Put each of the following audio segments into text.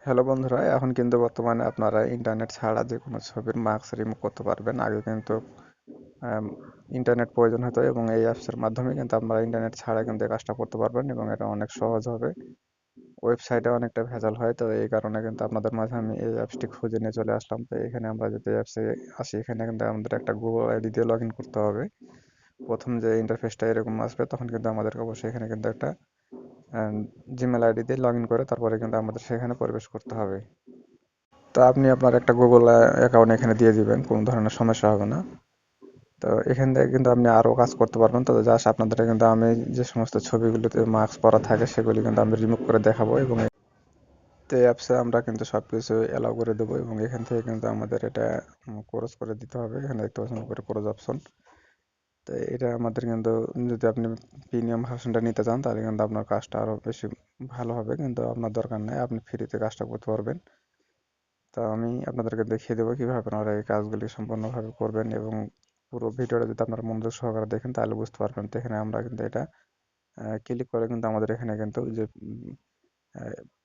Hello বন্ধুরা, এখন কিন্তু বর্তমানে আপনারা ইন্টারনেট ছাড়া যে কোনো ছবির মার্কস রিমুভ করতে পারবেন। আগে কিন্তু আম, ইন্টারনেট প্রয়োজন হতো এবং এই অ্যাপসের মাধ্যমে কিন্তু আপনারা ইন্টারনেট ছাড়া কিন্তু এই কাজটা করতে পারবেন এবং এটা অনেক সহজ হবে। ওয়েবসাইটে অনেকটা ভেজাল হয়, তো এই কারণে কিন্তু আপনাদের মাঝে আমি এই অ্যাপসটি খুঁজে নিয়ে চলে আসলাম। তো এখানে আমরা যদি অ্যাপসে আসি, এখানে কিন্তু আমাদের একটা গুগল আইডি দিয়ে লগ ইন করতে হবে। প্রথম যে ইন্টারফেসটা এরকম আসবে তখন কিন্তু আমাদেরকে অবশ্যই এখানে কিন্তু একটা জিমেল আইডি দিয়ে লগ ইন করে তারপরে কিন্তু আমাদের সেখানে প্রবেশ করতে হবে। তো আপনি আপনার একটা গুগল অ্যাকাউন্ট এখানে দিয়ে দিবেন, কোনো ধরনের সমস্যা হবে না। তো এখান থেকে কিন্তু আপনি আরও কাজ করতে পারবেন। তো জাস্ট আপনাদের কিন্তু আমি যে সমস্ত ছবিগুলোতে মার্কস করা থাকে সেগুলি কিন্তু আমি রিমুভ করে দেখাবো এবং এই অ্যাপসে আমরা কিন্তু সব কিছু অ্যালাউ করে দেবো এবং এখান থেকে কিন্তু আমাদের এটা ক্রস করে দিতে হবে। এখানে দেখতে পাচ্ছেন উপরে ক্রস অপশন। তো এটা আমাদের কিন্তু যদি আপনি প্রিমিয়াম ভার্সনটা নিতে চান তাহলে কিন্তু আপনার কাজটা আরও বেশি ভালো হবে, কিন্তু আপনার দরকার নেই, আপনি ফ্রিতে কাজটা করতে পারবেন। তো আমি আপনাদেরকে দেখিয়ে দেবো কিভাবে আপনারা এই কাজগুলি সম্পূর্ণভাবে করবেন এবং পুরো ভিডিওটা যদি আপনারা মনোযোগ সহকারে দেখেন তাহলে বুঝতে পারবেন। তো এখানে আমরা কিন্তু এটা ক্লিক করে কিন্তু আমাদের এখানে কিন্তু যে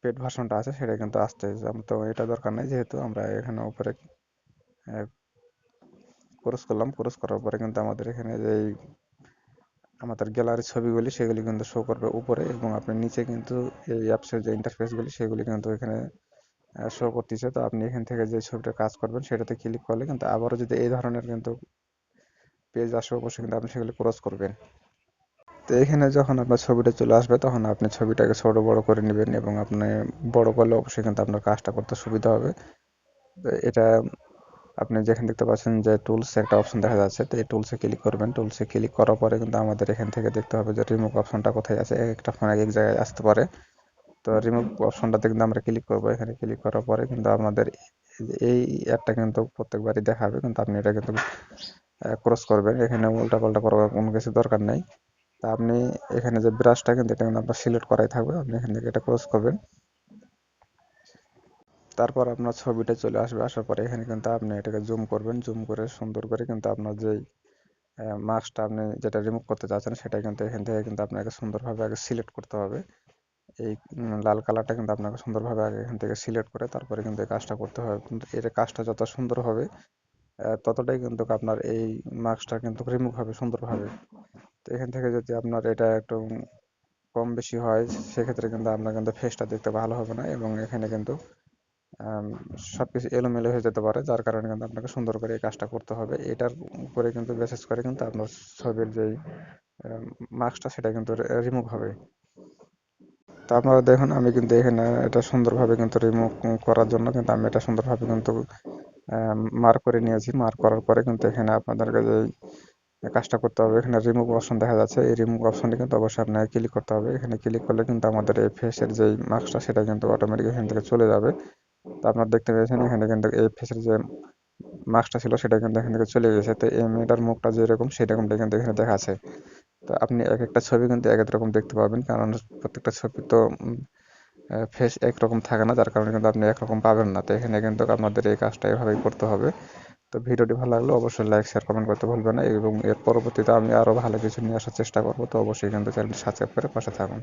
পেড ভার্সনটা আছে সেটা কিন্তু আসছে। তো এটা দরকার নেই, যেহেতু আমরা এখানে উপরে ক্রস করলাম, ক্রস করার পরে কিন্তু আমাদের এখানে যে আমাদের গ্যালারির ছবিগুলি সেগুলি কিন্তু শো করবে উপরে এবং আপনি নিচে কিন্তু এই অ্যাপসের যে ইন্টারফেসগুলি সেগুলি কিন্তু এখানে শো করতেছে। তো আপনি এখান থেকে যে ছবিটা কাজ করবেন সেটাতে ক্লিক করলে কিন্তু আবারও যদি এই ধরনের কিন্তু পেজ আসে অবশ্যই কিন্তু আপনি সেগুলি ক্রস করবেন। তো এখানে যখন আপনার ছবিটা চলে আসবে তখন আপনি ছবিটাকে ছোট বড় করে নেবেন এবং আপনি বড় করলে অবশ্যই কিন্তু আপনার কাজটা করতে সুবিধা হবে। তো এটা আপনি যেখানে দেখতে পাচ্ছেন যে টুলস একটা অপশন দেখা যাচ্ছে, তো এই টুলসে ক্লিক করবেন। টুলসে ক্লিক করার পরে কিন্তু আমাদের এখান থেকে দেখতে হবে যে রিমুভ অপশনটা কোথায় আছে। এক একটা ফোন এক এক জায়গায় আসতে পারে। তো রিমুভ অপশনটাতে কিন্তু আমরা ক্লিক করবো। এখানে ক্লিক করার পরে কিন্তু আমাদের এই অ্যাডটা কিন্তু প্রত্যেকবারই দেখাবে, কিন্তু আপনি এটা কিন্তু ক্রস করবেন। এখানে উল্টাপাল্টা করার কোনো কিছু দরকার নেই। তা আপনি এখানে যে ব্রাশটা কিন্তু এটা কিন্তু আপনার সিলেক্ট করাই থাকবে, আপনি এখান থেকে এটা ক্রস করবেন। তারপর আপনার ছবিটা চলে আসবে, আসার পরে এখানে কিন্তু আপনি এটাকে জুম করবেন, জুম করে সুন্দর করে কিন্তু আপনার যেই মার্কসটা আপনি যেটা রিমুভ করতে চাচ্ছেন সেটা কিন্তু এখান থেকে কিন্তু আপনাকে সুন্দরভাবে আগে সিলেক্ট করতে হবে। এই লাল কালারটা কিন্তু আপনাকে সুন্দরভাবে আগে এখান থেকে সিলেক্ট করে তারপরে কিন্তু এই কাজটা করতে হবে। কিন্তু এর কাজটা যত সুন্দর হবে ততটাই কিন্তু আপনার এই মার্কসটা কিন্তু রিমুভ হবে সুন্দরভাবে। তো এখান থেকে যদি আপনার এটা একটু কম বেশি হয় সেক্ষেত্রে কিন্তু আপনার কিন্তু ফেসটা দেখতে ভালো হবে না এবং এখানে কিন্তু আম, সবকিছু এলোমেলো হয়ে যেতে পারে, যার কারণে কিন্তু আপনাকে সুন্দর করে এই কাজটা করতে হবে। এটার উপরে কিন্তু বেসিস করে কিন্তু আপনার ছবির যেই মার্কসটা সেটা কিন্তু রিমুভ হবে। তো আপনারা দেখুন আমি কিন্তু এখানে এটা সুন্দরভাবে কিন্তু রিমুভ করার জন্য কিন্তু আমি এটা সুন্দরভাবে কিন্তু মার্ক করে নিয়েছি। মার্ক করার পরে কিন্তু এখানে আপনাদেরকে যে কাজটা করতে হবে, এখানে রিমুভ অপশন দেখা যাচ্ছে, এই রিমুভ অপশনটি কিন্তু অবশ্যই আপনাকে ক্লিক করতে হবে। এখানে ক্লিক করলে কিন্তু আমাদের এই ফেসের যেই মার্কসটা সেটা কিন্তু অটোমেটিক এখান থেকে চলে যাবে। তো আপনারা দেখতে পেয়েছেন এখানে কিন্তু এই ফেসের যে মার্কসটা ছিল সেটা কিন্তু এখান থেকে চলে গেছে। তো এই মেয়েটার মুখটা যেরকম সেরকমটা কিন্তু এখানে দেখাচ্ছে। তো আপনি এক একটা ছবি কিন্তু এক এক রকম দেখতে পাবেন, কারণ প্রত্যেকটা ছবি তো ফেস একরকম থাকে না, যার কারণে কিন্তু আপনি একরকম পাবেন না। তো এখানে কিন্তু আপনাদের এই কাজটা এভাবেই করতে হবে। তো ভিডিওটি ভালো লাগলে অবশ্যই লাইক শেয়ার কমেন্ট করতে ভুলবেন না এবং এর পরবর্তীতে আমি আরও ভালো কিছু নিয়ে আসার চেষ্টা করব। তো অবশ্যই কিন্তু চ্যানেলটি সাবস্ক্রাইব করে পাশে থাকুন।